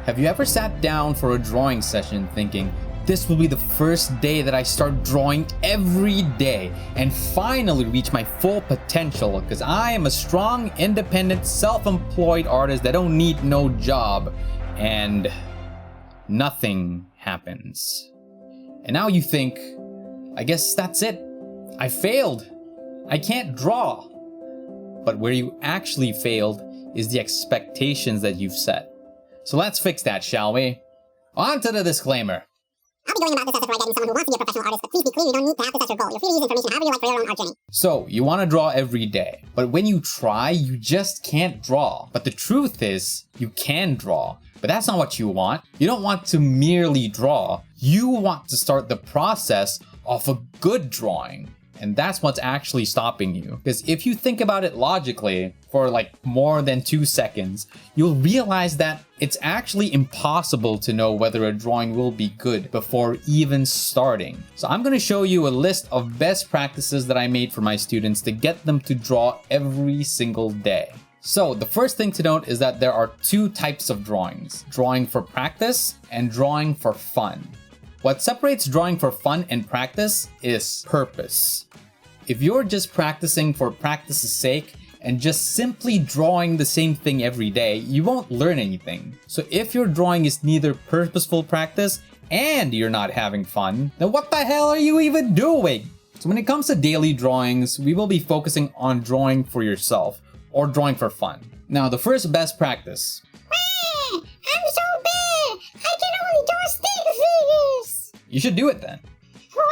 Have you ever sat down for a drawing session thinking, this will be the first day that I start drawing every day and finally reach my full potential because I am a strong, independent, self-employed artist that don't need no job, and nothing happens. And now you think, I guess that's it. I failed. I can't draw. But where you actually failed is the expectations that you've set. So let's fix that, shall we? On to the disclaimer. I'll be going about this as if I get someone who wants to be a professional artist, but please be clear, you don't need to have this as your goal. You're free to use information however you like for your own art journey. So, you want to draw every day, but when you try, you just can't draw. But the truth is, you can draw. But that's not what you want. You don't want to merely draw. You want to start the process of a good drawing. And that's what's actually stopping you. Because if you think about it logically for like more than 2 seconds, you'll realize that it's actually impossible to know whether a drawing will be good before even starting. So I'm going to show you a list of best practices that I made for my students to get them to draw every single day. So the first thing to note is that there are 2 types of drawings: drawing for practice and drawing for fun. What separates drawing for fun and practice is purpose. If you're just practicing for practice's sake and just simply drawing the same thing every day, you won't learn anything. So if your drawing is neither purposeful practice and you're not having fun, then what the hell are you even doing? So when it comes to daily drawings, we will be focusing on drawing for yourself or drawing for fun. Now, the first best practice. I'm so bad! I can only draw stick figures! You should do it then. What?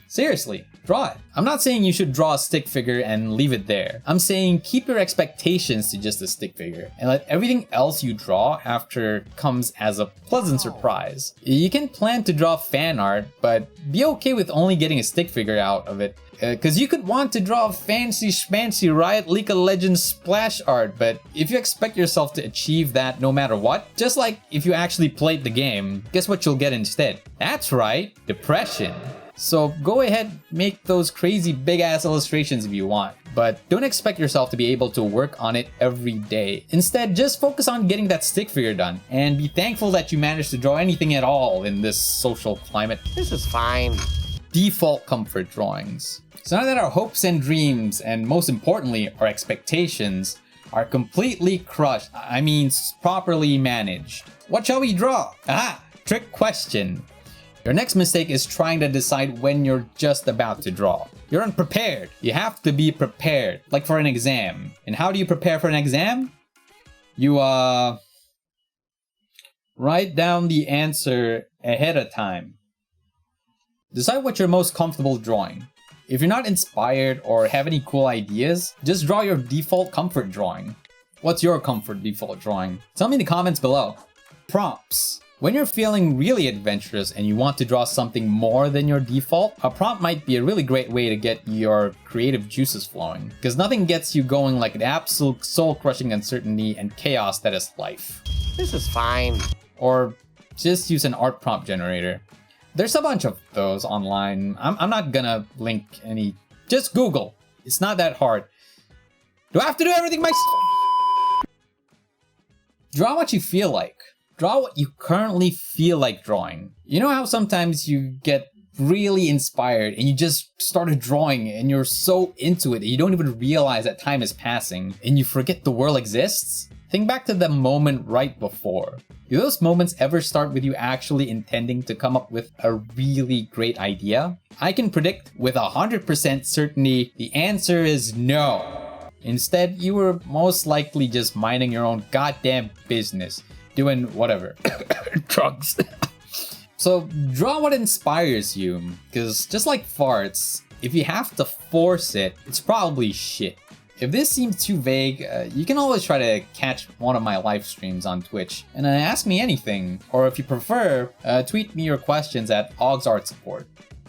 Seriously, draw it. I'm not saying you should draw a stick figure and leave it there. I'm saying keep your expectations to just a stick figure and let everything else you draw after comes as a pleasant surprise. You can plan to draw fan art, but be okay with only getting a stick figure out of it. Because you could want to draw fancy schmancy Riot League of Legends splash art, but if you expect yourself to achieve that no matter what, just like if you actually played the game, guess what you'll get instead? That's right, depression. So go ahead, make those crazy big ass illustrations if you want, but don't expect yourself to be able to work on it every day. Instead, just focus on getting that stick figure done and be thankful that you managed to draw anything at all in this social climate. This is fine. Default comfort drawings. So now that our hopes and dreams, and most importantly, our expectations, are completely crushed, I mean properly managed, what shall we draw? Aha! Trick question. Your next mistake is trying to decide when you're just about to draw. You're unprepared. You have to be prepared, like for an exam. And how do you prepare for an exam? You, write down the answer ahead of time. Decide what you're most comfortable drawing. If you're not inspired or have any cool ideas, just draw your default comfort drawing. What's your comfort default drawing? Tell me in the comments below. Prompts. When you're feeling really adventurous and you want to draw something more than your default, a prompt might be a really great way to get your creative juices flowing. Because nothing gets you going like the absolute soul-crushing uncertainty and chaos that is life. This is fine. Or just use an art prompt generator. There's a bunch of those online. I'm not gonna link any. Just Google. It's not that hard. Do I have to do everything myself? Draw what you feel like. Draw what you currently feel like drawing. You know how sometimes you get really inspired and you just started drawing and you're so into it that you don't even realize that time is passing and you forget the world exists? Think back to the moment right before. Do those moments ever start with you actually intending to come up with a really great idea? I can predict with 100% certainty the answer is no. Instead, you were most likely just minding your own goddamn business, doing whatever. Drugs. So draw what inspires you, because just like farts, if you have to force it, it's probably shit. If this seems too vague, you can always try to catch one of my live streams on Twitch and ask me anything, or if you prefer, tweet me your questions at OgsArtSupport.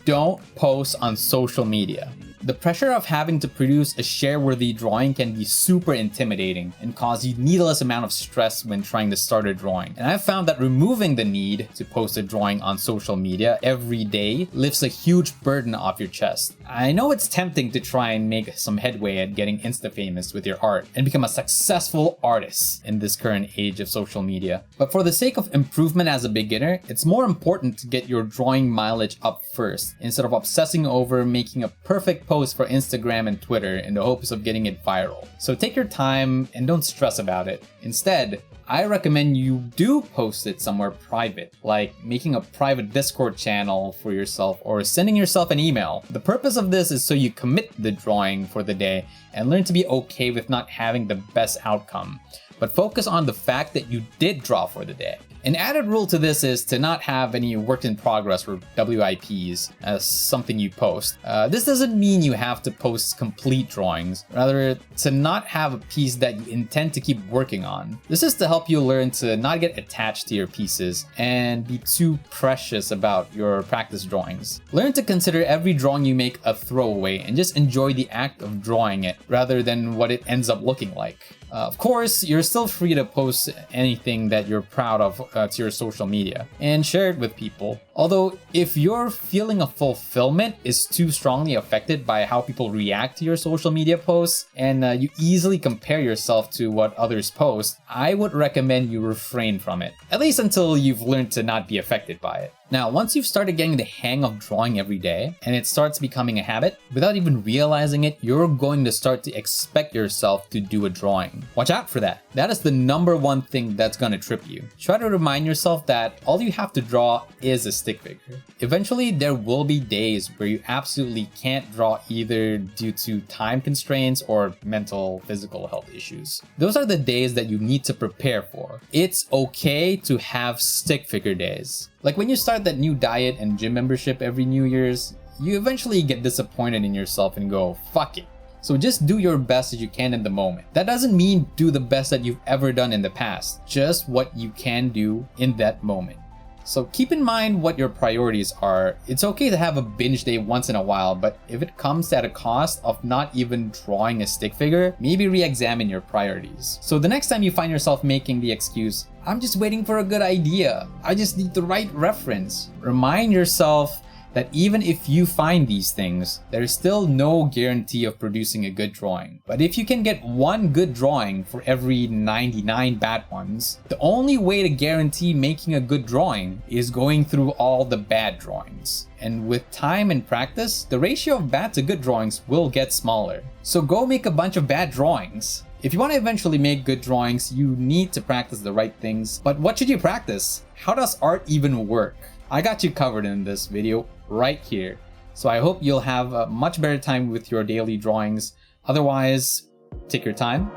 Don't post on social media. The pressure of having to produce a share-worthy drawing can be super intimidating and cause you needless amount of stress when trying to start a drawing. And I've found that removing the need to post a drawing on social media every day lifts a huge burden off your chest. I know it's tempting to try and make some headway at getting insta-famous with your art and become a successful artist in this current age of social media. But for the sake of improvement as a beginner, it's more important to get your drawing mileage up first, instead of obsessing over making a perfect post for Instagram and Twitter in the hopes of getting it viral. So take your time and don't stress about it. Instead, I recommend you do post it somewhere private, like making a private Discord channel for yourself or sending yourself an email. The purpose of this is so you commit the drawing for the day and learn to be okay with not having the best outcome, but focus on the fact that you did draw for the day. An added rule to this is to not have any work in progress or WIPs as something you post. This doesn't mean you have to post complete drawings, rather to not have a piece that you intend to keep working on. This is to help you learn to not get attached to your pieces and be too precious about your practice drawings. Learn to consider every drawing you make a throwaway and just enjoy the act of drawing it rather than what it ends up looking like. Of course, you're still free to post anything that you're proud of to your social media and share it with people. Although, if your feeling of fulfillment is too strongly affected by how people react to your social media posts and you easily compare yourself to what others post, I would recommend you refrain from it, at least until you've learned to not be affected by it. Now, once you've started getting the hang of drawing every day and it starts becoming a habit, without even realizing it, you're going to start to expect yourself to do a drawing. Watch out for that. That is the number one thing that's going to trip you. Try to remind yourself that all you have to draw is a stick figure. Eventually, there will be days where you absolutely can't draw either due to time constraints or mental, physical health issues. Those are the days that you need to prepare for. It's okay to have stick figure days. Like when you start that new diet and gym membership every New Year's, you eventually get disappointed in yourself and go, fuck it. So just do your best as you can in the moment. That doesn't mean do the best that you've ever done in the past, just what you can do in that moment. So keep in mind what your priorities are. It's okay to have a binge day once in a while, but if it comes at a cost of not even drawing a stick figure, maybe re-examine your priorities. So the next time you find yourself making the excuse, I'm just waiting for a good idea, I just need the right reference, remind yourself that even if you find these things, there is still no guarantee of producing a good drawing. But if you can get one good drawing for every 99 bad ones, the only way to guarantee making a good drawing is going through all the bad drawings. And with time and practice, the ratio of bad to good drawings will get smaller. So go make a bunch of bad drawings. If you want to eventually make good drawings, you need to practice the right things. But what should you practice? How does art even work? I got you covered in this video right here. So I hope you'll have a much better time with your daily drawings. Otherwise, take your time,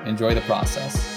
enjoy the process.